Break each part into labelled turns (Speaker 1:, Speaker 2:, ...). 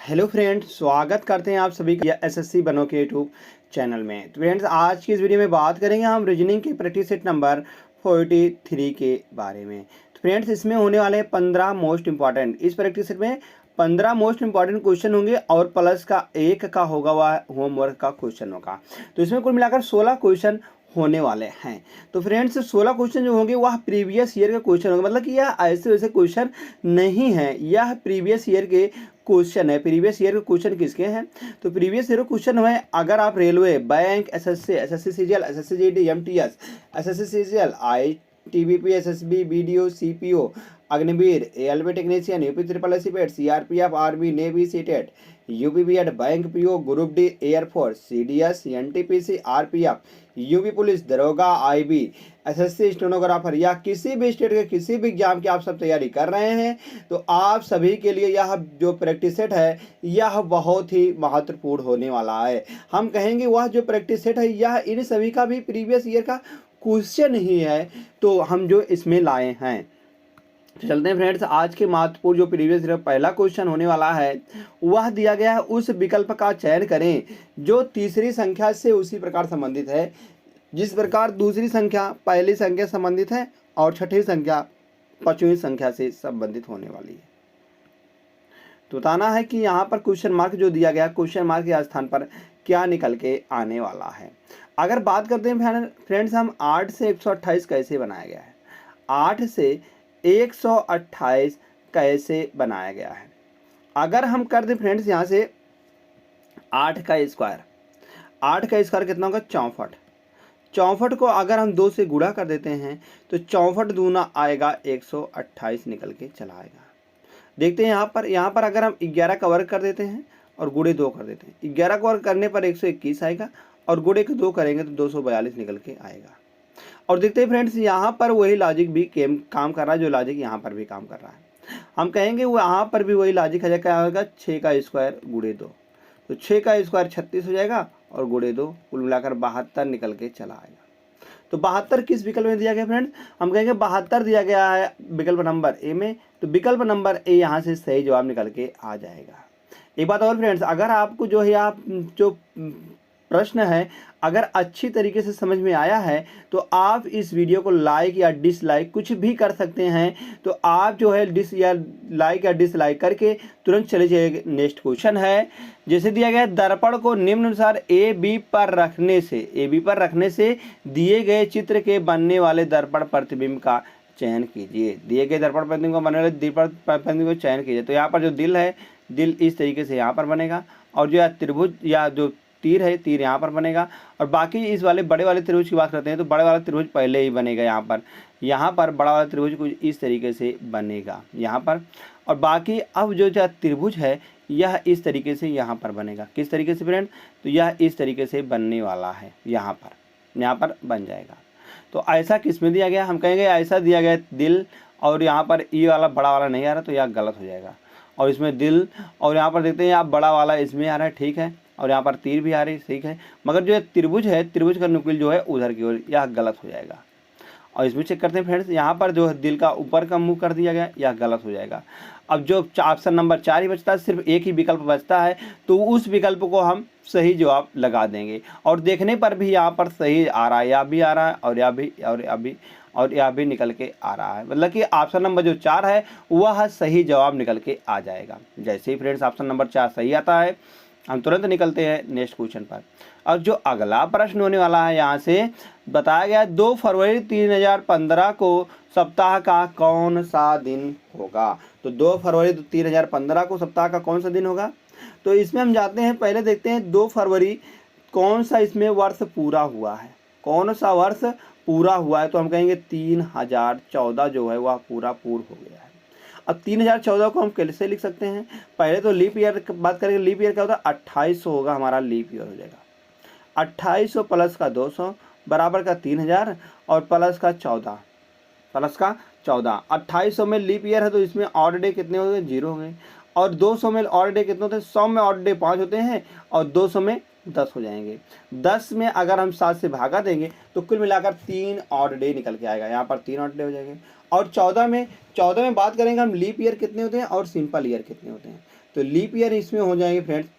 Speaker 1: Hello friends, स्वागत करते हैं आप सभी का एसएससी बनो के यूट्यूब चैनल में। तो फ्रेंड्स, आज की इस वीडियो में बात करेंगे हम रीजनिंग के प्रैक्टिस सेट नंबर 43 के बारे में। तो फ्रेंड्स, इसमें होने वाले 15 मोस्ट इंपॉर्टेंट, इस प्रैक्टिस सेट में 15 मोस्ट इंपॉर्टेंट क्वेश्चन होंगे और प्लस का एक का होगा वह होमवर्क का क्वेश्चन होगा। तो इसमें कुल मिलाकर 16 क्वेश्चन होने वाले हैं। तो फ्रेंड्स, 16 क्वेश्चन जो होंगे वह प्रीवियस ईयर के क्वेश्चन होंगे, मतलब कि यह ऐसे वैसे क्वेश्चन नहीं है, यह प्रीवियस ईयर के क्वेश्चन है। प्रीवियस ईयर के क्वेश्चन किसके हैं? तो प्रीवियस ईयर क्वेश्चन है, अगर आप railway, bank, SSC CGL, SSC GD, MTS, SSC CGL, ITBP, SSB, BDO, CPO, Agniveer, ALB technician, UP triple S PET, CRPF, army, navy, CTET, UP BEd, bank PO, group D, air force, CDS, NTPC, RPF, UP police, दरोगा, IB, SSC stenographer या किसी भी state के किसी भी exam की आप सब तैयारी कर रहे हैं तो आप सभी के लिए यह जो प्रैक्टिस सेट है यह बहुत ही महत्वपूर्ण होने वाला है। हम कहेंगे वह जो प्रैक्टिस सेट है यह इन सभी का भी प्रीवियस ईयर का क्वेश्चन ही है, तो हम जो इसमें लाए हैं। तो चलते हैं फ्रेंड्स, आज के महत्वपूर्ण जो प्रीवियस ईयर पहला क्वेश्चन होने वाला है वह दिया गया है, उस विकल्प का चयन करें जो तीसरी संख्या से उसी प्रकार संबंधित है जिस प्रकार दूसरी संख्या पहली संख्या संबंधित है और छठी संख्या पांचवी संख्या से संबंधित होने वाली है। तो बताना है कि यहाँ पर क्वेश्चन मार्क जो दिया गया, क्वेश्चन मार्क के स्थान पर क्या निकल के आने वाला है। अगर बात करते हैं फ्रेंड्स, हम 8 से 128 कैसे बनाया गया है, 8 से 128 कैसे बनाया गया है। अगर हम कर दें फ्रेंड्स यहाँ से 8 का स्क्वायर, 8 का स्क्वायर कितना होगा? 64। 64 को अगर हम 2 से गुणा कर देते हैं तो 64 दूना आएगा 128 निकल के चला आएगा। देखते हैं यहाँ पर अगर हम 11 का वर्ग कर देते हैं और गुणे 2 कर देते हैं, 11 का वर्ग करने पर 121 आएगा और गुणे के 2 करेंगे तो 242 निकल के आएगा। और देखते हैं फ्रेंड्स, यहाँ पर वही लॉजिक भी काम कर रहा है जो लॉजिक यहाँ पर भी काम कर रहा है। हम कहेंगे वो यहाँ पर भी वही लॉजिक है, क्या होगा? 6 का स्क्वायर गुणे 2, तो 6 का स्क्वायर 36 हो जाएगा और गुणे 2 कुल मिलाकर 72 निकल के चला आएगा। तो 72 किस विकल्प में दिया गया फ्रेंड्स? हम कहेंगे 72 दिया गया है विकल्प नंबर ए में, तो विकल्प नंबर ए यहाँ से सही जवाब निकल के आ जाएगा। एक बात और फ्रेंड्स, अगर आपको जो है आप जो प्रश्न है अगर अच्छी तरीके से समझ में आया है तो आप इस वीडियो को लाइक या डिसलाइक कुछ भी कर सकते हैं। तो आप जो है लाइक या डिसलाइक करके तुरंत चले जाइए। नेक्स्ट क्वेश्चन है, जैसे दिया गया दर्पण को निम्नानुसार ए बी पर रखने से दिए गए चित्र के बनने वाले दर्पण प्रतिबिंब का चयन कीजिए। दिए गए दर्पण प्रतिबिंब का बनने वाले दर्पण प्रतिबिंब का चयन कीजिए। तो यहाँ पर जो दिल है, दिल इस तरीके से यहाँ पर बनेगा और जो त्रिभुज या जो तीर है, तीर यहाँ पर बनेगा। और बाकी इस वाले बड़े वाले त्रिभुज की बात करते हैं तो बड़े वाला त्रिभुज पहले ही बनेगा यहाँ पर बड़ा वाला त्रिभुज कुछ इस तरीके से बनेगा यहाँ पर। और बाकी अब जो त्रिभुज है यह इस तरीके से यहाँ पर बनेगा। किस तरीके से फ्रेंड? तो यह इस तरीके से बनने वाला है, यहाँ पर बन जाएगा। तो ऐसा किस में दिया गया? हम कहेंगे ऐसा दिया गया दिल, और यहाँ पर ये वाला बड़ा वाला नहीं आ रहा तो यह गलत हो जाएगा। और इसमें दिल, और यहाँ पर देखते हैं आप बड़ा वाला इसमें आ रहा है, ठीक है, और यहाँ पर तीर भी आ रही, ठीक है, मगर जो त्रिभुज है, त्रिभुज का नुकील जो है उधर की ओर, यह गलत हो जाएगा। और इसमें चेक करते हैं फ्रेंड्स, यहाँ पर जो है दिल का ऊपर का मुंह कर दिया गया, यह गलत हो जाएगा। अब जो ऑप्शन नंबर 4 ही बचता है, सिर्फ एक ही विकल्प बचता है, तो उस विकल्प को हम सही जवाब लगा देंगे। और देखने पर भी यहाँ पर सही आ रहा है, यह भी आ रहा है और यह भी निकल के आ रहा है, मतलब कि ऑप्शन नंबर जो 4 है वह सही जवाब निकल के आ जाएगा। जैसे ही फ्रेंड्स ऑप्शन नंबर 4 सही आता है हम तुरंत निकलते हैं नेक्स्ट क्वेश्चन पर। अब जो अगला प्रश्न होने वाला है, यहाँ से बताया गया 2 फरवरी 2015 को सप्ताह का कौन सा दिन होगा। तो 2 फरवरी 2015 को सप्ताह का कौन सा दिन होगा? तो इसमें हम जाते हैं, पहले देखते हैं 2 फरवरी कौन सा इसमें वर्ष पूरा हुआ है, कौन सा वर्ष पूरा हुआ है। तो हम कहेंगे 3014 जो है वह पूरा पूर्ण हो गया है। अब 3014 को हम कैसे लिख सकते हैं? पहले तो लीप ईयर की बात करेंगे। लीप ईयर क्या होता है? 2800 होगा, हमारा लीप ईयर हो जाएगा। 2800 प्लस का 200 बराबर का 3000 और प्लस का 14 2800 में लीप ईयर है तो इसमें ऑड डे कितने हो गए? 0 हो गए। और 200 में ऑड डे कितने होते हैं? 100 में ऑड डे 5 होते हैं और 200 में 10 हो जाएंगे। 10 में अगर हम 7 से भागा देंगे तो कुल मिलाकर 3 ऑड डे निकल के आएगा, यहाँ पर 3 ऑड डे हो जाएंगे। और 14 में बात करेंगे हम लीप ईयर कितने होते हैं और सिंपल ईयर कितने होते हैं। तो लीप ईयर इसमें हो जाएंगे फ्रेंड्स,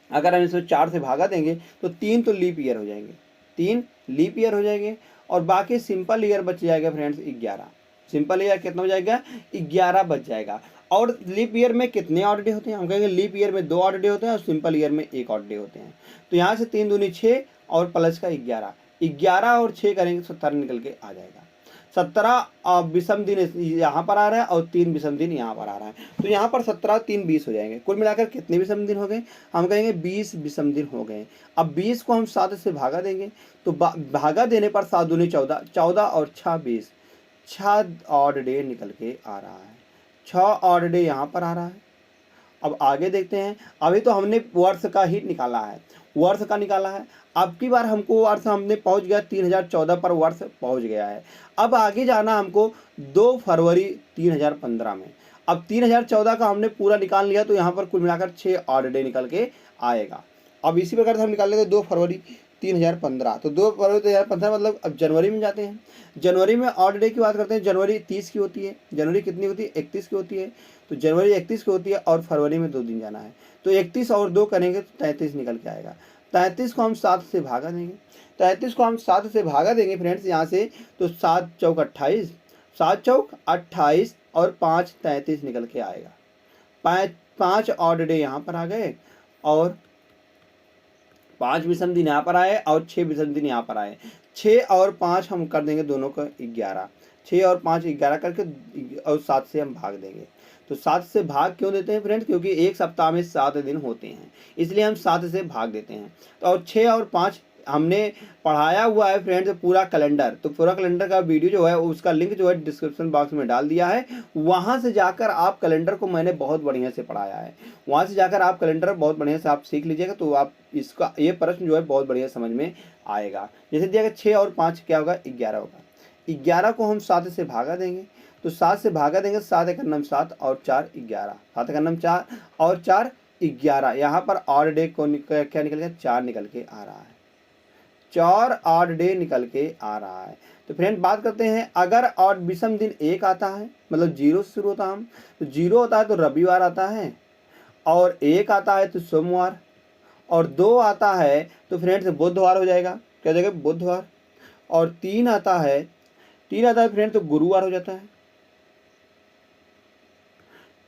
Speaker 1: अगर हम इसको 4 से भागा देंगे तो 3 तो लीप ईयर हो जाएंगे, 3 लीप ईयर हो जाएंगे, और बाकी सिंपल ईयर बच जाएगा फ्रेंड्स 11। सिंपल ईयर कितना हो जाएगा, 11 बच जाएगा। और लीप ईयर में कितने ऑड डे होते हैं, हम कहेंगे लीप ईयर में 2 ऑड डे होते हैं और सिंपल ईयर में 1 ऑड डे होते हैं। तो यहाँ से 3 दूनी 6 और प्लस का 11, 11 और 6 करेंगे 17 निकल के आ जाएगा। 17 विषम दिन यहाँ पर आ रहा है और 3 विषम दिन यहाँ पर आ रहा है, तो यहाँ पर 17 3 20 हो जाएंगे। कुल मिलाकर कितने विषम दिन हो गए, हम कहेंगे 20 विषम दिन हो गए। अब 20 को हम 7 से भागा देंगे तो भागा देने पर 7 दूनी 14, 14 और 6 20, 6 ऑड डे निकल के आ रहा है, 6 ऑड डे यहाँ पर आ रहा है। अब आगे देखते हैं, अभी तो हमने वर्ष का ही निकाला है, वर्ष का निकाला है। अब की बार हमको वर्ष हमने पहुंच गया 3014 पर वर्ष पहुंच गया है। अब आगे जाना हमको 2 फरवरी 3015 में। अब 3014 का हमने पूरा निकाल लिया तो यहाँ पर कुल मिलाकर 6 ऑड डे निकल के आएगा। अब इसी प्रकार से हम निकाल लेते 2 फरवरी 3015, तो 2 फरवरी 3015 मतलब अब जनवरी में जाते हैं। जनवरी में ऑड डे की बात करते हैं, जनवरी 30 की होती है, जनवरी कितनी होती है 31 की होती है, तो जनवरी 31 की होती है और फरवरी में 2 दिन जाना है, तो 31 और 2 करेंगे तो 33 निकल के आएगा। 33 को हम 7 से भागा देंगे, 33 को हम 7 से भागा देंगे फ्रेंड्स यहाँ से, तो 7 चौक 28, 7 चौक 28 और 5 33 निकल के आएगा। 5 ऑड डे यहाँ पर आ गए और 5 विषम दिन यहाँ पर आए और 6 विषम दिन यहाँ पर आए। 6 और 5 हम कर देंगे दोनों को 11, 6 और 5 11 करके और 7 से हम भाग देंगे। तो 7 से भाग क्यों देते हैं फ्रेंड्स, क्योंकि एक सप्ताह में 7 दिन होते हैं, इसलिए हम 7 से भाग देते हैं। तो और 6 और 5 हमने पढ़ाया हुआ है फ्रेंड्स पूरा कैलेंडर, तो पूरा कैलेंडर का वीडियो जो है उसका लिंक जो है डिस्क्रिप्शन बॉक्स में डाल दिया है, वहां से जाकर आप कैलेंडर को मैंने बहुत बढ़िया से पढ़ाया है, वहां से जाकर आप कैलेंडर बहुत बढ़िया से आप सीख लीजिएगा, तो आप इसका ये प्रश्न जो है बहुत बढ़िया समझ में आएगा। जैसे दिया गया 6 और 5 क्या होगा 11 होगा, 11 को हम 7 से भागा देंगे, तो 7 से भागा देंगे, 7 एक नम 7 और 4 11, 7 एक नम 4 और 4 11, यहाँ पर ऑड डे को क्या निकल गया 4 निकल के आ रहा है, 4 ऑड डे निकल के आ रहा है। तो फ्रेंड बात करते हैं, अगर ऑड विषम दिन 1 आता है मतलब 0 से शुरू होता है, हम तो 0 होता है तो रविवार आता है, और 1 आता है तो सोमवार, और 2 आता है तो फ्रेंड्स बुधवार हो जाएगा, क्या हो जाएगा बुधवार, और 3 आता है फ्रेंड तो गुरुवार हो जाता है।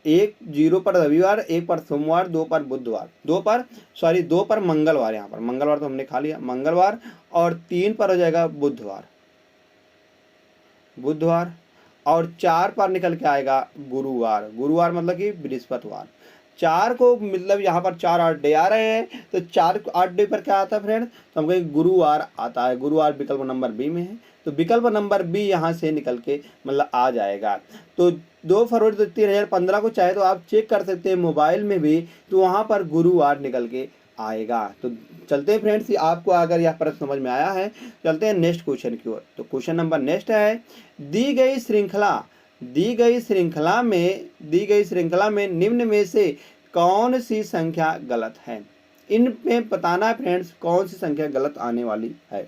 Speaker 1: 1 0 पर रविवार, 1 पर सोमवार, 2 पर बुधवार, 2 पर मंगलवार, यहाँ पर मंगलवार तो हमने खा लिया मंगलवार, और 3 पर हो जाएगा बुधवार, और 4 पर निकल के आएगा गुरुवार मतलब कि बृहस्पतिवार। 4 को मतलब यहाँ पर 4 8 डे आ रहे हैं, तो 4 8 डे पर क्या आता है फ्रेंड, तो हम कहेंगे गुरुवार आता है, गुरुवार विकल्प नंबर बी में है, तो विकल्प नंबर बी यहाँ से निकल के मतलब आ जाएगा। तो 2 फरवरी 3015 को चाहे तो आप चेक कर सकते हैं मोबाइल में भी, तो वहाँ पर गुरुवार निकल के आएगा। तो चलते हैं फ्रेंड्स, आपको अगर यह प्रश्न समझ में आया है, चलते हैं नेक्स्ट क्वेश्चन की ओर। तो क्वेश्चन नंबर नेक्स्ट है, दी गई श्रृंखला में निम्न में से कौन सी संख्या गलत है। इनमें बताना है फ्रेंड्स कौन सी संख्या गलत आने वाली है।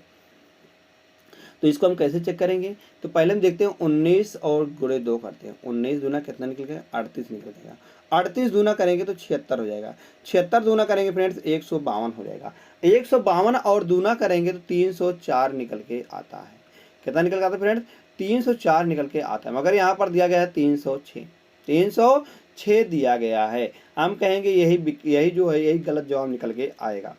Speaker 1: तो इसको हम कैसे चेक करेंगे, तो पहले हम देखते हैं 19 और गुणे 2 करते हैं। 19 दूना कितना निकल गया 38 निकल जाएगा, 38 दूना करेंगे तो 76 हो जाएगा, 76 दूना करेंगे फ्रेंड्स 152 हो जाएगा, 152 और दूना करेंगे तो 304 निकल के आता है। कितना निकल के आता है फ्रेंड्स 304 निकल के आता है, मगर यहाँ पर दिया गया है 306 दिया गया है। हम कहेंगे यही जो है यही गलत जवाब निकल के आएगा,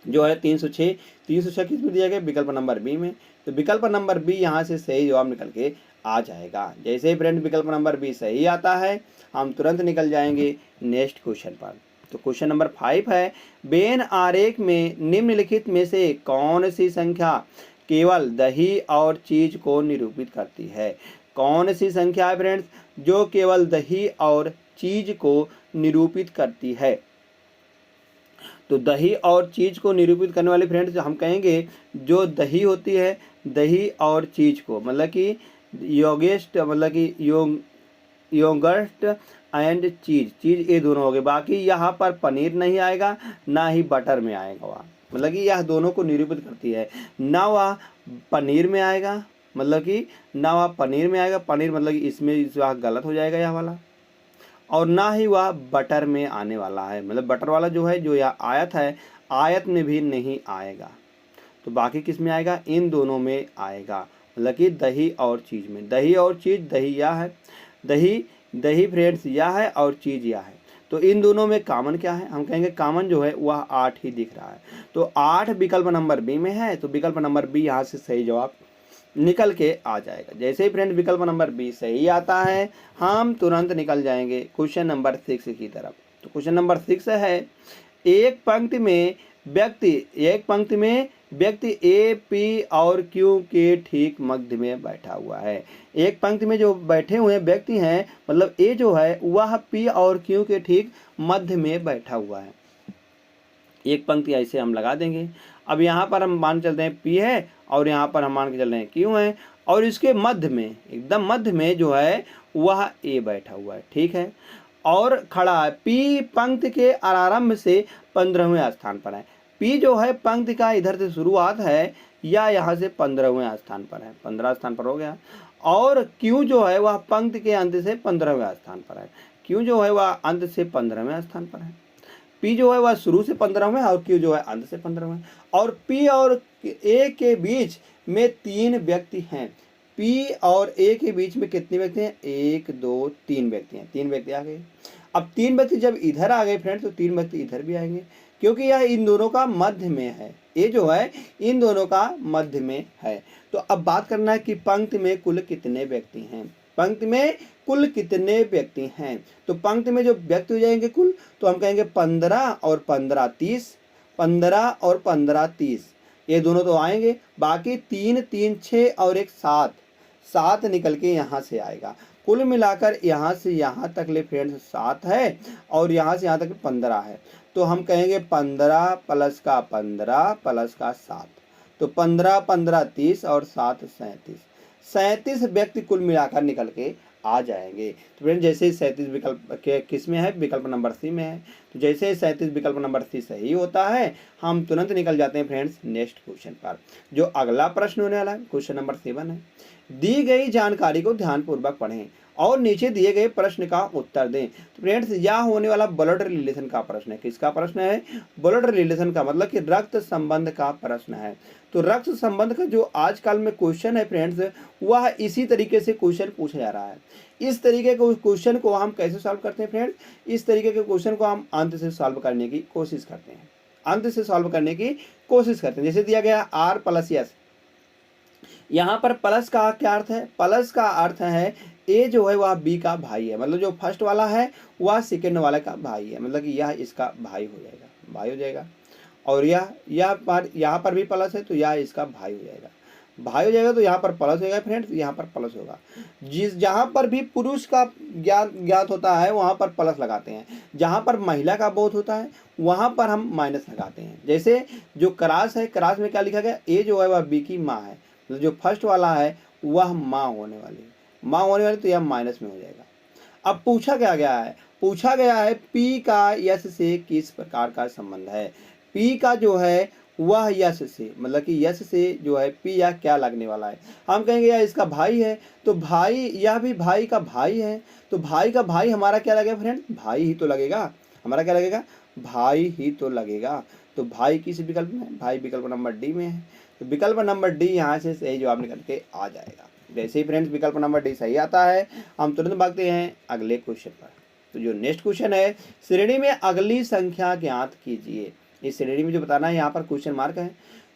Speaker 1: जो है 306 किस में दिया गया विकल्प नंबर बी में, तो विकल्प नंबर बी यहाँ से सही जवाब निकल के आ जाएगा। जैसे ही फ्रेंड विकल्प नंबर बी सही आता है हम तुरंत निकल जाएंगे नेक्स्ट क्वेश्चन पर। तो क्वेश्चन नंबर 5 है, बेन आरेख में निम्नलिखित में से कौन सी संख्या केवल दही और चीज को निरूपित करती है। कौन सी संख्या है फ्रेंड्स जो केवल दही और चीज को निरूपित करती है। तो दही और चीज को निरूपित करने वाले फ्रेंड्स हम कहेंगे जो दही होती है, दही और चीज को मतलब कि योगेस्ट मतलब कि योगर्ट एंड चीज ये दोनों हो गए। बाकी यहाँ पर पनीर नहीं आएगा ना ही बटर में आएगा, वह मतलब कि यह दोनों को निरूपित करती है। ना वह पनीर में आएगा मतलब कि ना वह पनीर में आएगा, पनीर मतलब कि इसमें गलत हो जाएगा यह वाला, और ना ही वह बटर में आने वाला है, मतलब बटर वाला जो है, जो यह आयत है, आयत में भी नहीं आएगा। तो बाकी किस में आएगा? इन दोनों में आएगा, मतलब कि दही और चीज़ में। दही और चीज़, दही यह है, दही दही फ्रेंड्स यह है और चीज़ यह है। तो इन दोनों में कॉमन क्या है? हम कहेंगे कॉमन जो है वह 8 ही दिख रहा है। तो 8 विकल्प नंबर बी में है, तो विकल्प नंबर बी यहाँ से सही जवाब निकल के आ जाएगा। जैसे ही फ्रेंड विकल्प नंबर बी सही आता है, हम तुरंत निकल जाएंगे क्वेश्चन नंबर 6 की तरफ। तो क्वेश्चन नंबर 6 है, एक पंक्ति में व्यक्ति ए, पी और क्यू के ठीक मध्य में बैठा हुआ है। एक पंक्ति में जो बैठे हुए व्यक्ति हैं, मतलब ए जो है वह पी और क्यू के ठीक मध्य में बैठा हुआ है। एक पंक्ति ऐसे हम लगा देंगे। अब यहाँ पर हम मान चलते हैं पी है और यहाँ पर हम मान के चल रहे हैं क्यू है, और इसके मध्य में, एकदम मध्य में जो है वह ए बैठा हुआ है, ठीक है, और खड़ा है। पी पंक्ति के आरंभ से 15वें स्थान पर है। पी जो है पंक्ति का इधर से शुरुआत है या यहाँ से 15वें स्थान पर है, 15 स्थान पर हो गया। और क्यू जो है वह पंक्ति के अंत से 15वें स्थान पर है। क्यू जो है वह अंत से 15वें स्थान पर है। पी जो है वह शुरू से 15वें और क्यू जो है अंत से 15वें। और पी और ए के बीच में 3 व्यक्ति हैं। पी और ए के बीच में कितने व्यक्ति हैं? 1 2 3 व्यक्ति हैं। 3 व्यक्ति आ गए। अब 3 व्यक्ति जब इधर आ गए फ्रेंड्स, तो 3 व्यक्ति इधर भी आएंगे, क्योंकि यह इन दोनों का मध्य में है। ए जो है इन दोनों का मध्य में है। तो अब बात करना है कि पंक्ति में कुल कितने व्यक्ति हैं। पंक्ति में कुल कितने व्यक्ति हैं? तो पंक्ति में जो व्यक्ति हो जाएंगे कुल, तो हम कहेंगे 15 और 15 30, 15 और 15 30, ये दोनों तो आएंगे। बाकी 3 3 6 और 1 7, 7 निकल के यहाँ से आएगा। कुल मिलाकर यहाँ से यहाँ तक ले फ्रेंड्स 7 है और यहाँ से यहाँ तक 15 है। तो हम कहेंगे 15 प्लस का 15 प्लस का 7, तो 15 15 30 और 7 37, 37 व्यक्ति कुल मिलाकर निकल के आ जाएंगे। तो फ्रेंड जैसे 37 विकल्प के किस में है? विकल्प नंबर सी में है। तो जैसे 37 विकल्प नंबर सी सही होता है, हम तुरंत निकल जाते हैं फ्रेंड्स नेक्स्ट क्वेश्चन पर। जो अगला प्रश्न होने वाला है क्वेश्चन नंबर 7 है। दी गई जानकारी को ध्यानपूर्वक पढ़ें और नीचे दिए गए प्रश्न का उत्तर दें। तो फ्रेंड्स यह होने वाला ब्लड रिलेशन का प्रश्न है। किसका प्रश्न है? ब्लड रिलेशन का, मतलब कि रक्त संबंध का प्रश्न है। तो रक्त संबंध का जो आजकल में क्वेश्चन है फ्रेंड्स, वह इसी तरीके से क्वेश्चन पूछा जा रहा है। इस तरीके के क्वेश्चन को हम कैसे सॉल्व करते हैं फ्रेंड्स? इस तरीके के क्वेश्चन को हम अंत से सॉल्व करने की कोशिश करते हैं। अंत से सॉल्व करने की कोशिश करते हैं। जैसे दिया गया आर प्लस एस, यहाँ पर प्लस का क्या अर्थ है? प्लस का अर्थ है ए जो है वह बी का भाई है, मतलब जो फर्स्ट वाला है वह सेकेंड वाले का भाई है, मतलब कि यह इसका भाई हो जाएगा, भाई हो जाएगा। और यह यहाँ पर भी प्लस है तो यह इसका भाई हो जाएगा, भाई हो जाएगा। तो यहाँ पर प्लस होगा फ्रेंड्स, यहाँ पर प्लस होगा। जहाँ पर भी पुरुष का ज्ञात होता है वहाँ पर प्लस लगाते हैं, जहाँ पर महिला का बोध होता है वहाँ पर हम माइनस लगाते हैं। जैसे जो क्रास है, क्रास में क्या लिखा गया? ए जो है वह बी की माँ है, तो जो फर्स्ट वाला है वह माँ होने वाली है, माँ होने वाली, तो यह माइनस में हो जाएगा। अब पूछा क्या गया है? पूछा गया है पी का यश से किस प्रकार का संबंध है। पी का जो है वह यश से, मतलब कि यश से जो है पी या क्या लगने वाला है। हम कहेंगे यार इसका भाई है, तो भाई यह भी भाई का भाई है, तो भाई का भाई हमारा क्या लगेगा फ्रेंड? भाई ही तो लगेगा, हमारा क्या लगेगा? भाई ही तो लगेगा। तो भाई किस विकल्प में है? भाई विकल्प नंबर डी में है। तो विकल्प नंबर डी यहाँ से सही जवाब निकल के आ जाएगा। जैसे ही फ्रेंड्स विकल्प नंबर डी सही आता है, हम तुरंत भागते हैं अगले क्वेश्चन पर। तो जो नेक्स्ट क्वेश्चन है, श्रेणी में अगली संख्या ज्ञात कीजिए। इस श्रेणी में जो बताना है यहाँ पर क्वेश्चन मार्क है,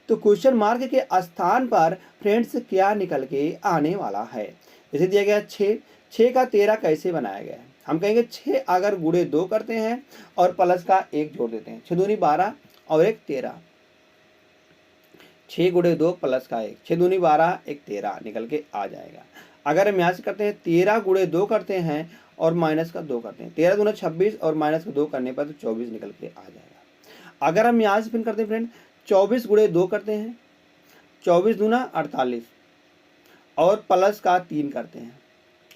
Speaker 1: तो क्वेश्चन मार्क के स्थान पर फ्रेंड्स क्या निकल के आने वाला है? जैसे दिया गया 6, 6 का 13 कैसे बनाया गया है? हम कहेंगे 6 अगर गुणे 2 करते हैं और प्लस का 1 जोड़ देते हैं, 6 दूनी 12 और 1 13, 6 गुणे 2 प्लस का 1, 6 दूनी 12 1 13 निकल के आ जाएगा। अगर हम यहाँ से करते हैं 13 गुणे 2 करते हैं और माइनस का 2 करते हैं, 13 दूना 26 और माइनस का 2 करने पर तो 24 निकल के आ जाएगा। अगर हम यहाँ से फिर करते हैं फ्रेंड 24 गुणे 2 करते हैं, 24 दूना 48 और प्लस का 3 करते हैं,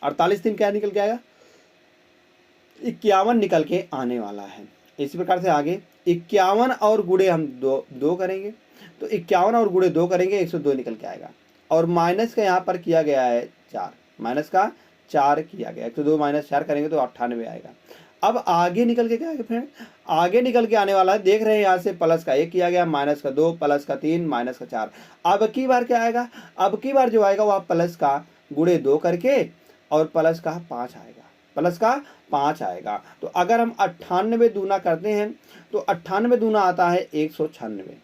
Speaker 1: 48 3 क्या निकल के आएगा? 51 निकल के आने वाला है। इसी प्रकार से आगे 51 और गुणे हम 2 करेंगे, तो 51 और गुणे 2 करेंगे 102 निकल के आएगा। और माइनस का यहाँ पर किया गया है 4, माइनस का 4 किया गया। 102 माइनस 4 करेंगे तो 98 आएगा। अब आगे निकल के क्या आएगा फ्रेंड, आगे निकल के आने वाला है, देख रहे हैं यहाँ से प्लस का 1 किया गया, माइनस का 2, प्लस का 3, माइनस का 4। अब की बार क्या आएगा, अब की बार जो आएगा वह प्लस का गुणे 2 करके और प्लस का 5 आएगा, प्लस का 5 आएगा। तो अगर हम 98 दूना करते हैं तो 98 दूना आता है 196,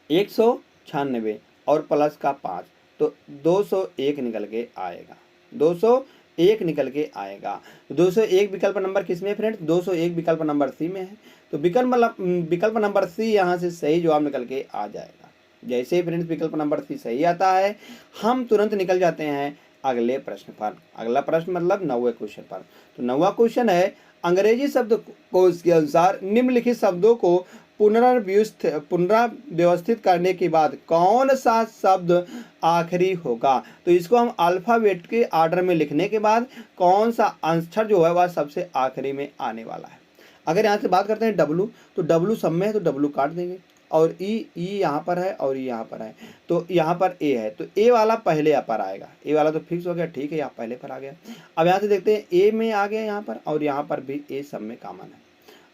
Speaker 1: 196 और प्लस का 5 तो 201 निकल के आएगा, 201 निकल के आएगा। 201 विकल्प नंबर किस में है फ्रेंड्स, 201 विकल्प नंबर सी में है। तो विकल्प नंबर सी यहाँ से सही जवाब निकल के आ जाएगा। जैसे ही फ्रेंड्स विकल्प नंबर सी सही आता है, हम तुरंत निकल जाते हैं अगले प्रश्न पर। अगला प्रश्न मतलब 9वें क्वेश्चन पर। तो 9वां क्वेश्चन है, अंग्रेजी शब्दकोश के अनुसार निम्नलिखित शब्दों को पुनराव्यवस्थित करने के बाद कौन सा शब्द आखिरी होगा। तो इसको हम अल्फाबेट के ऑर्डर में लिखने के बाद कौन सा अक्षर जो है वह सबसे आखिरी में आने वाला है। अगर यहाँ से बात करते हैं डब्लू, तो डब्लू सब में है तो डब्लू काट देंगे, और ई यहाँ पर है और यहाँ पर है, तो यहाँ पर ए है तो ए वाला पहले यहाँ पर आएगा, ए वाला तो फिक्स हो गया, ठीक है, यहाँ पहले पर आ गया। अब यहाँ से देखते हैं ए में आ गया यहाँ पर, और यहाँ पर भी ए सब में कॉमन है।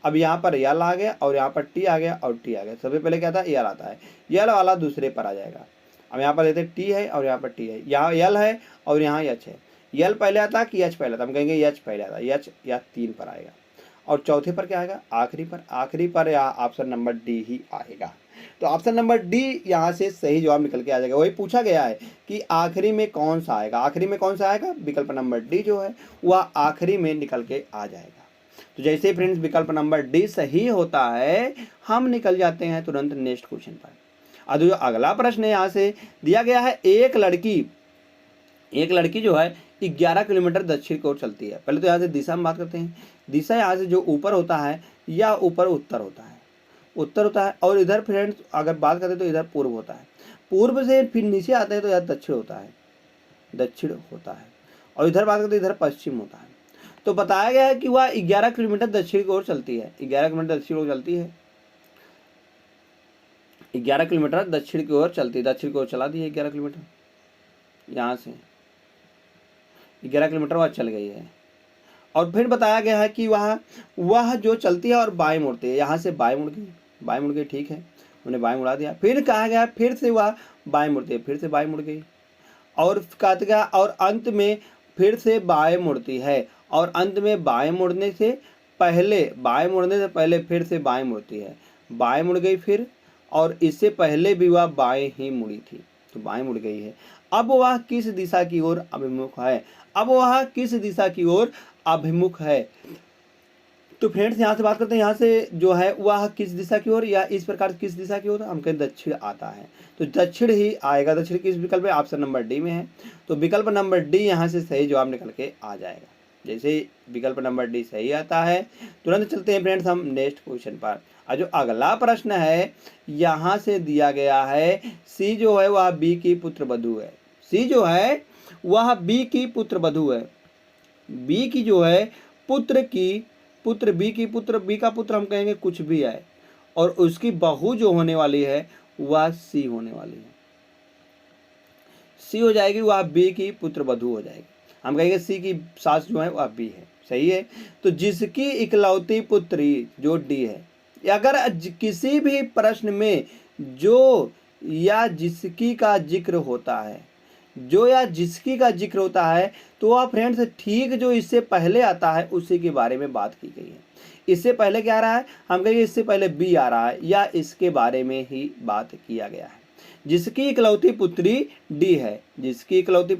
Speaker 1: अब यहाँ पर यल आ गया और यहाँ पर टी आ गया और टी आ गया। सबसे पहले क्या था, यल आता है, यल वाला दूसरे पर आ जाएगा। अब यहाँ पर देखते टी है और यहाँ पर टी है, यहाँ यल है और यहाँ यच है। यल पहले आता कि यच पहले आता, हम कहेंगे यच पहले आता, यच या 3 पर आएगा। और चौथे पर क्या आएगा, आखिरी पर या ऑप्शन नंबर डी ही आएगा। तो ऑप्शन नंबर डी यहाँ से सही जवाब निकल के आ जाएगा। वही पूछा गया है कि आखिरी में कौन सा आएगा, आखिरी में कौन सा आएगा, विकल्प नंबर डी जो है वह आखिरी में निकल के आ जाएगा। तो जैसे फ्रेंड्स विकल्प नंबर डी सही होता है, हम निकल जाते हैं तुरंत नेक्स्ट क्वेश्चन पर। अब जो अगला प्रश्न यहाँ से दिया गया है, एक लड़की जो है 11 किलोमीटर दक्षिण की ओर चलती है। पहले तो यहाँ से दिशा में बात करते हैं। दिशा यहाँ से जो ऊपर होता है या ऊपर उत्तर होता है, और इधर फ्रेंड्स अगर बात करें तो इधर पूर्व होता है, पूर्व से फिर नीचे आते हैं तो इधर दक्षिण होता है, और इधर बात करते हैं इधर पश्चिम होता है। तो बताया गया है कि वह 11 किलोमीटर दक्षिण की ओर चलती है, 11 किलोमीटर दक्षिण की ओर चलती है, 11 किलोमीटर दक्षिण की ओर चलती है, दक्षिण की ओर चला दी है 11 किलोमीटर, यहाँ से 11 किलोमीटर वह चल गई है। और फिर बताया गया है कि वह जो चलती है और बाएं मुड़ती है, यहाँ से बाएं मुड़ गई, ठीक है, उन्हें बाएं मुड़ा दिया। फिर कहा गया फिर से वह बाएं मुड़ती है, फिर से बाएं मुड़ गई, और कहा गया और अंत में फिर से बाएं मुड़ती है, और अंत में बाएं मुड़ने से पहले फिर से बाएं मुड़ती है, बाएं मुड़ गई फिर, और इससे पहले भी वह बाएं ही मुड़ी थी, तो बाएं मुड़ गई है। अब वह किस दिशा की ओर अभिमुख है, तो फ्रेंड्स यहाँ से बात करते हैं, यहाँ से जो है वह किस दिशा की ओर या इस प्रकार किस दिशा की ओर, हम कहें दक्षिण आता है, तो दक्षिण ही आएगा। दक्षिण किस विकल्प है, ऑप्शन नंबर डी में है, तो विकल्प नंबर डी यहाँ से सही जवाब निकल के आ जाएगा। जैसे विकल्प नंबर डी सही आता है, तुरंत चलते हैं फ्रेंड्स हम नेक्स्ट क्वेश्चन पर। और जो अगला प्रश्न है यहाँ से दिया गया है, सी जो है वह बी की पुत्र वधू है, सी जो है वह बी की पुत्र वधू है, बी की जो है बी का पुत्र हम कहेंगे कुछ भी है, और उसकी बहू जो होने वाली है वह सी होने वाली है, सी हो जाएगी, वह बी की पुत्र वधू हो जाएगी। हम कहेंगे सी की सास जो है वह बी है, सही है। तो जिसकी इकलौती पुत्री जो डी है, अगर किसी भी प्रश्न में जो या जिसकी का जिक्र होता है, तो वह फ्रेंड्स ठीक जो इससे पहले आता है उसी के बारे में बात की गई है। इससे पहले क्या आ रहा है, हम कहेंगे इससे पहले बी आ रहा है, या इसके बारे में ही बात किया गया है। जिसकी इकलौती पुत्री डी है, इसकी इकलौती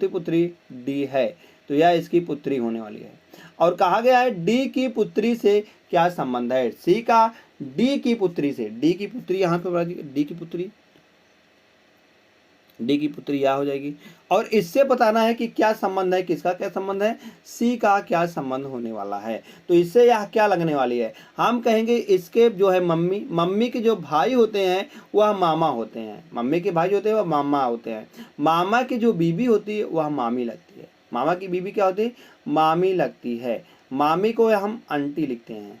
Speaker 1: पुत्री डी है, तो यह इसकी पुत्री होने वाली है। और कहा गया है डी की पुत्री से क्या संबंध है, सी का डी की पुत्री से, डी की पुत्री यहाँ पे डी की पुत्री यह हो जाएगी, और इससे बताना है कि क्या संबंध है, किसका क्या संबंध है, सी का क्या संबंध होने वाला है। तो इससे यह क्या लगने वाली है, हम कहेंगे इसके जो है मम्मी के जो भाई होते हैं वह मामा होते हैं, मम्मी के भाई होते हैं वह मामा होते हैं, मामा की जो बीबी होती है वह मामी लगती है, मामा की बीबी क्या होती है, मामी लगती है, मामी को हम आंटी लिखते हैं,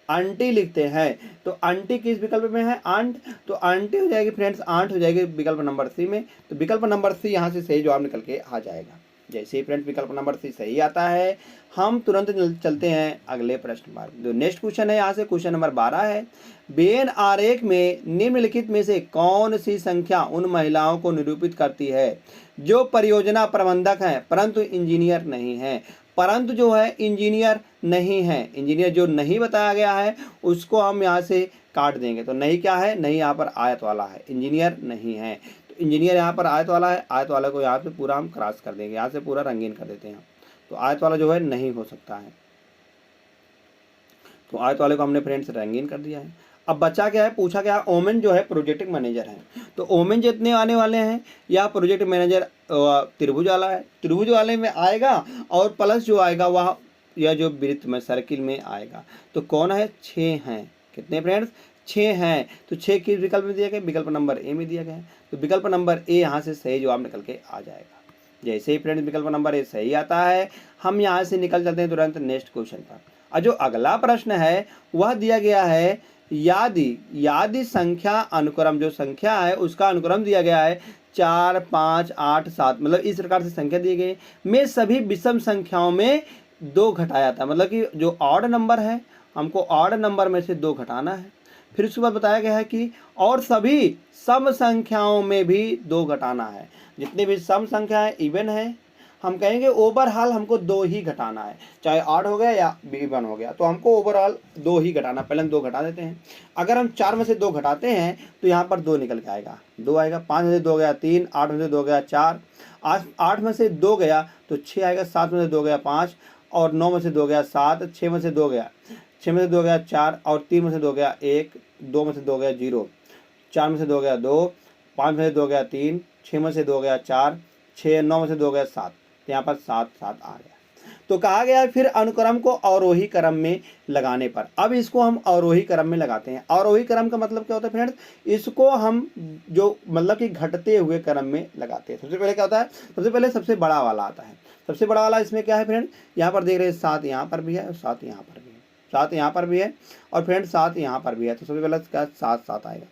Speaker 1: आंटी लिखते हैं। तो आंटी किस विकल्प में है? आंट। तो आंटी हो जाएगी फ्रेंड्स, आंट हो जाएगी विकल्प नंबर सी में। तो विकल्प नंबर सी यहाँ से सही जवाब निकल के आ जाएगा। जैसे ही फ्रेंड्स विकल्प नंबर सी सही आता है, हम तुरंत चलते हैं अगले प्रश्न पर। जो नेक्स्ट क्वेश्चन है यहाँ से क्वेश्चन नंबर 12 है। वेन आरेख में निम्नलिखित में से कौन सी संख्या उन महिलाओं को निरूपित करती है जो परियोजना प्रबंधक हैं परंतु इंजीनियर नहीं है? परंतु जो है इंजीनियर नहीं है, इंजीनियर जो नहीं बताया गया है उसको हम यहाँ से काट देंगे। तो नहीं क्या है? नहीं यहाँ पर आयत वाला है, इंजीनियर नहीं है। तो इंजीनियर यहाँ पर आयत वाला है, आयत वाला को यहाँ पे पूरा हम क्रॉस कर देंगे, यहाँ से पूरा रंगीन कर देते हैं। तो आयत वाला जो है नहीं हो सकता है, तो आयत वाले को हमने फ्रेंड्स रंगीन कर दिया है। अब बचा क्या है? पूछा क्या? ओमेन जो है प्रोजेक्ट मैनेजर है। तो ओमेन जितने आने वाले हैं या प्रोजेक्ट मैनेजर त्रिभुज वाला है, त्रिभुज वाले में आएगा और प्लस जो आएगा वह यह जो वृत्त में सर्किल में आएगा। तो कौन है? 6 हैं। कितने फ्रेंड्स? 6 हैं। तो 6 किस विकल्प में दिया गया? विकल्प नंबर ए में दिया गया है। तो विकल्प नंबर ए यहाँ से सही जवाब निकल के आ जाएगा। जैसे ही फ्रेंड्स विकल्प नंबर ए सही आता है, हम यहाँ से निकल चलते हैं तुरंत नेक्स्ट क्वेश्चन पर। और जो अगला प्रश्न है वह दिया गया है यादि संख्या अनुक्रम, जो संख्या है उसका अनुक्रम दिया गया है 4, 5, 8, 7, मतलब इस प्रकार से संख्या दी गई में सभी विषम संख्याओं में 2 घटाया था। मतलब कि जो ऑड नंबर है हमको ऑड नंबर में से 2 घटाना है। फिर उसके बाद बताया गया है कि और सभी सम संख्याओं में भी 2 घटाना है। जितने भी सम संख्या है इवन है, हम कहेंगे ओवरऑल हमको 2 ही घटाना है, चाहे 8 हो गया या इवन हो गया, तो हमको ओवरऑल 2 ही घटाना। पहले हम 2 घटा देते हैं। अगर हम 4 में से 2 घटाते हैं तो यहाँ पर 2 निकल के आएगा, 2 आएगा। 5 में से 2 गया 3, 8 में से 2 गया 4, 8 में से 2 गया तो 6 आएगा, 7 में से 2 गया 5, और 9 में से 2 गया 7, 6 में से 2 गया 6 में से 2 गया 4, और 3 में से 2 गया 1, 2 में से 2 गया 0, 4 में से 2 गया 2, 5 में से 2 गया 3, 6 में से 2 गया 4, 6, 9 में से 2 गया 7। तो यहाँ पर 7 7 आ गया। तो कहा गया है फिर अनुक्रम को अवरोही क्रम में लगाने पर। अब इसको हम अवरोही क्रम में लगाते हैं। अवरोही क्रम का मतलब क्या होता है फ्रेंड्स? इसको हम जो मतलब कि घटते हुए क्रम में लगाते हैं। सबसे पहले क्या होता है? सबसे पहले सबसे बड़ा वाला आता है। सबसे बड़ा वाला इसमें क्या है फ्रेंड? यहाँ पर देख रहे हैं 7 यहाँ पर भी है और 7 यहाँ पर भी है, 7 यहाँ पर भी है और फ्रेंड 7 यहाँ पर भी है। तो सबसे पहले क्या 7 7 आएगा,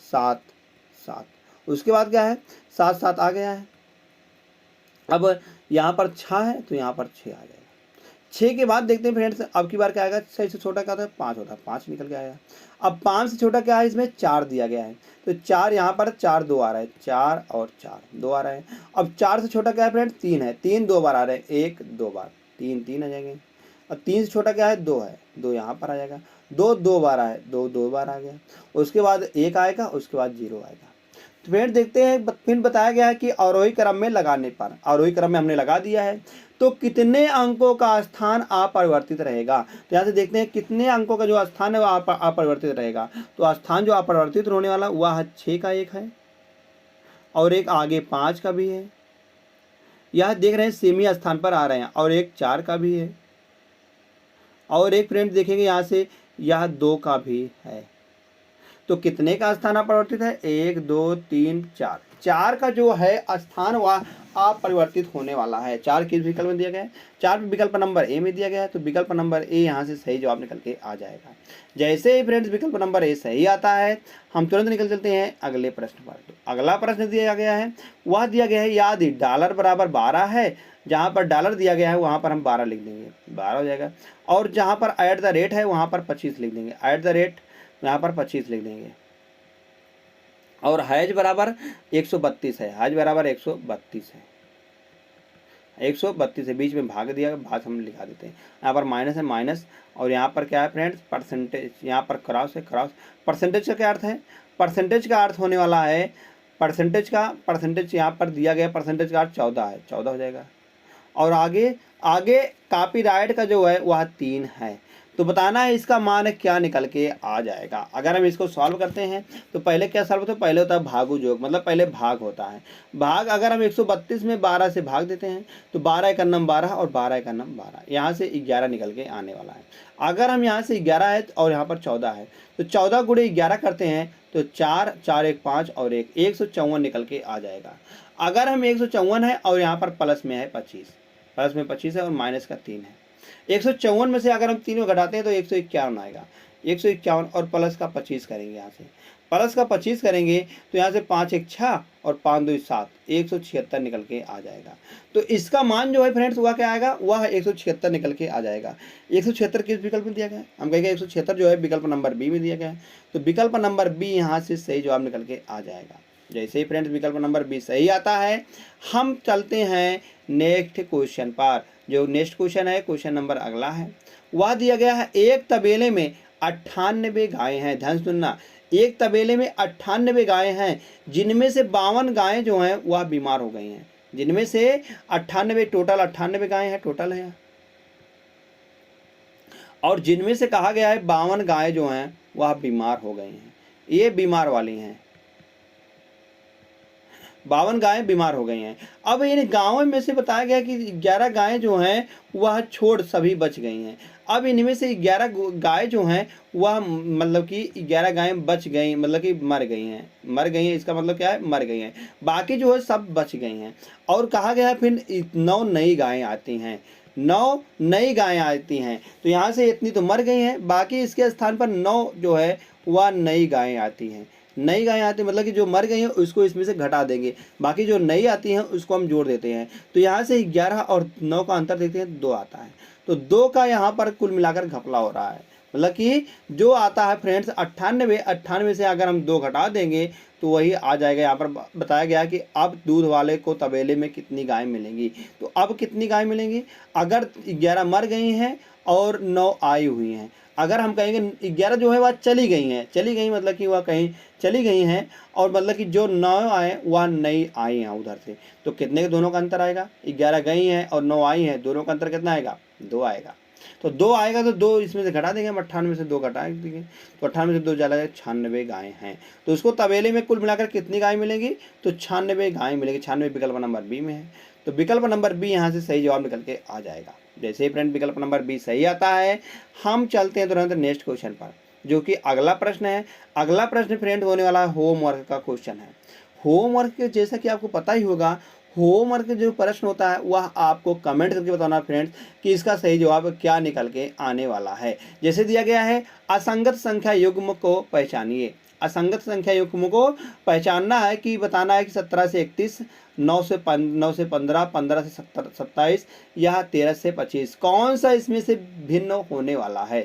Speaker 1: 7 7। उसके बाद क्या है? 7 7 आ गया है। अब यहाँ पर 6 है तो यहाँ पर 6 आ जाएगा। 6 के बाद देखते हैं फ्रेंड्स अब की बार क्या आएगा? 6 से छोटा क्या होता है? 5 होता है, 5 निकल के आएगा। अब 5 से छोटा क्या है? इसमें 4 दिया गया है, तो 4 यहाँ पर 4 2 आ रहा है, 4 और 4 2 आ रहा है। अब 4 से छोटा क्या है फ्रेंड्स? 3 है, 3 2 बार आ रहे हैं, 1 2 बार, 3 3 आ जाएंगे। अब 3 से छोटा क्या है? 2 है, 2 यहाँ पर आ जाएगा। 2 2 बार आए, 2 2 बार आ गया। उसके बाद 1 आएगा, उसके बाद 0 आएगा। तो फिर देखते हैं, फिर बताया गया है कि अवरोही क्रम में लगाने पर, अवरोही क्रम में हमने लगा दिया है तो कितने अंकों का स्थान अपरिवर्तित रहेगा। तो यहाँ से देखते हैं कितने अंकों का जो स्थान है वह अपरिवर्तित रहेगा। तो स्थान जो अपरिवर्तित होने वाला वह 6 का एक है और एक आगे 5 का भी है। यह देख रहे हैं सेमी स्थान पर आ रहे हैं, और एक 4 का भी है, और एक फ्रेंड देखेंगे यहाँ से यह 2 का भी है। तो कितने का स्थान अपरिवर्तित है? 1 2 3 4, 4 का जो है स्थान वह अपरिवर्तित होने वाला है। 4 किस विकल्प में दिया गया है? 4 विकल्प नंबर ए में दिया गया है। तो विकल्प नंबर ए यहाँ से सही जवाब निकल के आ जाएगा। जैसे ही फ्रेंड्स विकल्प नंबर ए सही आता है, हम तुरंत निकल चलते हैं अगले प्रश्न पर। तो अगला प्रश्न दिया गया है, वह दिया गया है यदि डॉलर बराबर 12 है, जहाँ पर डॉलर दिया गया है वहाँ पर हम 12 लिख देंगे, 12 हो जाएगा। और जहाँ पर एट द रेट है वहाँ पर 25 लिख देंगे, एट द रेट यहाँ पर 25 लिख देंगे। और हैज बराबर 132 है, हैज बराबर 132 है, 132 है। बीच में भाग दिया, भाग हम लिखा देते हैं। यहाँ पर माइनस है, माइनस, और यहाँ पर क्या है फ्रेंड्स? परसेंटेज, यहाँ पर क्रॉस है, क्रॉस। परसेंटेज का क्या अर्थ है? परसेंटेज का अर्थ होने वाला है, परसेंटेज का, परसेंटेज यहाँ पर दिया गया, परसेंटेज का अर्थ 14 है, 14 हो जाएगा। और आगे आगे कॉपीराइट का जो है वह 3 है। तो बताना है इसका मान क्या निकल के आ जाएगा। अगर हम इसको सॉल्व करते हैं तो पहले क्या सॉल्व होता है? पहले होता है भागु योग, मतलब पहले भाग होता है। भाग अगर हम 132 में 12 से भाग देते हैं तो 12 का नम 12 और 12 का नम 12, यहाँ से 11 निकल के आने वाला है। अगर हम यहाँ से 11 है और यहाँ पर 14 है तो 14 गुणे 11 करते हैं तो 4 4 1 5 और 1 154 निकल के आ जाएगा। अगर हम 154 है और यहाँ पर प्लस में है 25, प्लस में 25 है और माइनस का 3 है। 154 में से अगर हम 3 को घटाते हैं तो 151 आएगा, 151 और प्लस का 25 करेंगे। यहाँ से प्लस का 25 करेंगे तो यहाँ से 5 1 6 और 5 2 7, 176 निकल के आ जाएगा। तो इसका मान जो है फ्रेंड्स वह क्या आएगा, वह 176 निकल के आ जाएगा। 176 किस विकल्प में दिया गया है, हम कहेंगे 176 जो है विकल्प नंबर बी में दिया गया है। तो विकल्प नंबर बी यहाँ से सही जवाब निकल के आ जाएगा। जैसे ही फ्रेंड्स विकल्प नंबर बी सही आता है, हम चलते हैं नेक्स्ट क्वेश्चन पर। जो नेक्स्ट क्वेश्चन है, क्वेश्चन नंबर अगला है, वह दिया गया है एक तबेले में 98 गायें हैं। ध्यान सुनना, एक तबेले में 98 गायें हैं, जिनमें से 52 गायें जो हैं वह बीमार हो गई हैं। जिनमें से 98 टोटल 98 गायें हैं टोटल है, और जिनमें से कहा गया है 52 गायें जो हैं वह बीमार हो गई हैं। ये बीमार वाली हैं, 52 गायें बीमार हो गई हैं। अब इन गाँवों में से बताया गया कि 11 गायें जो हैं वह छोड़ सभी बच गई हैं। अब इनमें से 11 गाय जो हैं वह मतलब कि 11 गायें बच गई, मतलब कि मर गई हैं। मर गई हैं इसका मतलब क्या है, मर गई हैं। बाकी जो है सब बच गई हैं। और कहा गया है फिर 9 नई गायें आती हैं, 9 नई गायें आती हैं। तो यहाँ से इतनी तो मर गई हैं, बाकी इसके स्थान पर 9 जो है वह नई गायें आती हैं। नई गायें आती हैं मतलब कि जो मर गई हैं उसको इसमें से घटा देंगे, बाकी जो नई आती हैं उसको हम जोड़ देते हैं। तो यहाँ से 11 और 9 का अंतर देखते हैं, 2 आता है। तो 2 का यहाँ पर कुल मिलाकर घपला हो रहा है, मतलब कि जो आता है फ्रेंड्स 98 से अगर हम 2 घटा देंगे तो वही आ जाएगा। यहाँ पर बताया गया कि अब दूध वाले को तबेले में कितनी गाय मिलेंगी। तो अब कितनी गाय मिलेंगी, अगर 11 मर गई हैं और 9 आई हुई हैं। अगर हम कहेंगे 11 जो है वह चली गई मतलब कि वह कहीं चली गई हैं, और मतलब कि जो 9 आए वह नई आई हैं उधर से। तो कितने के दोनों का अंतर आएगा, 11 गई हैं और 9 आई हैं, दोनों का अंतर कितना आएगा, 2 आएगा। तो 2 आएगा तो 2 इसमें से घटा देंगे हम, 98 से 2 घटा देंगे तो 98 से 2 चला जाएगा, 96 गायें हैं। तो उसको तबेले में कुल मिलाकर कितनी गाय मिलेगी, तो 96 गायें मिलेगी। 96 विकल्प नंबर बी में है। तो विकल्प नंबर बी यहाँ से सही जवाब निकल के आ जाएगा। जैसे ही फ्रेंड विकल्प नंबर बी सही आता है, हम चलते हैं तुरंत नेक्स्ट क्वेश्चन पर, जो कि अगला प्रश्न है। अगला प्रश्न फ्रेंड होने वाला है होमवर्क का क्वेश्चन है। होमवर्क जैसा कि आपको पता ही होगा, होमवर्क जो प्रश्न होता है वह आपको कमेंट करके बताना फ्रेंड्स कि इसका सही जवाब क्या निकल के आने वाला है। जैसे दिया गया है, असंगत संख्या युग्म को पहचानिए। असंगत संख्या युग्म को पहचानना है कि बताना है कि 17 से 31, 9 से 15, 15 से 27 या 13 से 25 कौन सा इसमें से भिन्न होने वाला है।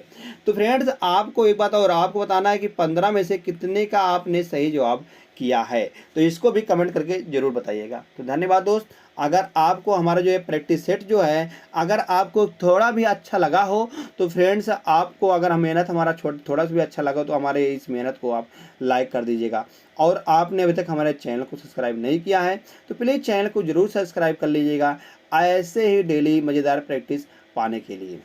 Speaker 1: तो फ्रेंड्स आपको एक बात और आपको बताना है कि 15 में से कितने का आपने सही जवाब किया है। तो इसको भी कमेंट करके जरूर बताइएगा। तो धन्यवाद दोस्त। अगर आपको हमारा जो है प्रैक्टिस सेट जो है अगर आपको थोड़ा भी अच्छा लगा हो तो फ्रेंड्स आपको अगर हम मेहनत हमारा थोड़ा सा भी अच्छा लगा तो हमारे इस मेहनत को आप लाइक कर दीजिएगा। और आपने अभी तक हमारे चैनल को सब्सक्राइब नहीं किया है तो प्लीज़ चैनल को जरूर सब्सक्राइब कर लीजिएगा ऐसे ही डेली मज़ेदार प्रैक्टिस पाने के लिए।